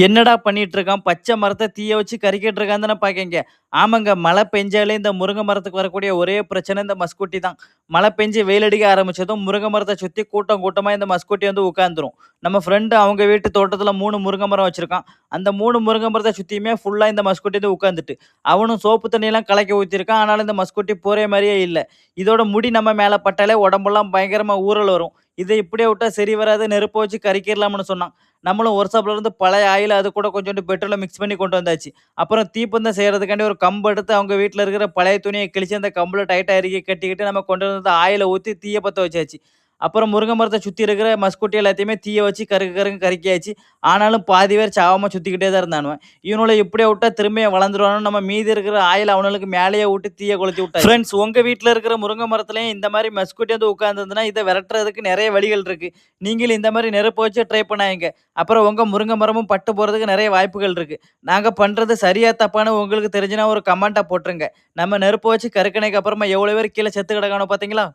என்னடா பண்ணிட்டு இருக்கான்? பச்சை மரத்த தீய வச்சு கருக்கிட்டு இருக்கான்னு தானே பார்க்கீங்க. ஆமாங்க. மழை பெஞ்சாலே இந்த முருங்க மரத்துக்கு வரக்கூடிய ஒரே பிரச்சனை இந்த மஸ்குட்டி தான். மழை பெஞ்சு வெயில் அடிக்க ஆரம்பிச்சதும் முருங்க மரத்த சுத்தி கூட்டம் கூட்டமா இந்த மஸ்குட்டி வந்து உட்காந்துரும். நம்ம ஃப்ரெண்ட் அவங்க வீட்டு தோட்டத்தில 3 முருங்க மரம் வச்சிருக்கான். அந்த 3 முருங்க மரத்த சுத்தியுமே ஃபுல்லா இந்த மஸ்குட்டி வந்து உட்காந்துட்டு. அவனும் சோப்பு தண்ணியெல்லாம் கலக்கி ஊத்தியிருக்கான். ஆனாலும் இந்த மஸ்குட்டி போற மாரியே இல்ல. இதோட முடி நம்ம மேல பட்டாலே உடம்பெல்லாம் பயங்கரமா ஊறல் வரும். இத இப்படியே விட்டா சரி வராது. நெருப்ப வச்சு கரிக்கிரலாம்னு சொன்னான். நம்மளும் ஒர்க்ஷாப்ல பழைய ஆயில் அது கூட கொஞ்சோண்டு பெட்ரோல மிக்ஸ் பண்ணி கொண்டு வந்தாச்சு. அப்புறம் தீப்பந்தம் செய்றதுக்காண்டி ஒரு கம்பு எடுத்து அவங்க வீட்ல இருக்கிற பழைய துணிய கிழிச்சு அந்த கம்புல டைட்டா இறுக்கி கட்டிக்கிட்டு நம்ம கொண்டு வந்து ஆயில ஊத்தி தீய பத்த வச்சாச்சு. அப்புறம் முருங்க மரத்த சுத்தி இருக்கிற மஸ்குட்டி எல்லாத்தையுமே தீய வச்சு கருக்கு கருக்குன்னு கருக்கியாச்சு. ஆனாலும் பாதி பேர் சாவாம சுத்திக்கிட்டே தான் இருந்தானுவ. இவனுங்கள இப்படியே விட்டா திரும்பியும் வளர்ந்துருவானுன்னு நம்ம மீதி இருக்கிற ஆயில அவனுங்களுக்கு மேலேயே விட்டு தீய கொளுத்தி விட்டாச்சு. ஃபிரெண்ட்ஸ் உங்க வீட்ல இருக்கிற முருங்க மரத்துலயும் இந்த மாரி மஸ்குட்டி வந்து உட்கார்ந்திருந்ததுன்னா, இத விரட்டுறதுக்கு நெறைய வழிகள் இருக்கு. நீங்களும் இந்த மாரி நெருப்ப வச்சு ட்ரை பண்ணாதீங்க. அப்புறம் உங்க முருங்க மரமும் பட்டு போறதுக்கு நெறைய வாய்ப்புகள் இருக்கு. நாங்க பண்றது சரியா, தப்பான்னு உங்களுக்கு தெரிஞ்சுனா ஒரு கமெண்ட்டா போட்டுருங்க. நம்ம நெருப்ப வச்சு கருக்குனதுக்கு அப்புறமா எவ்வளோ பேர் கீழ செத்து கிடக்கானோ பார்த்தீங்களா?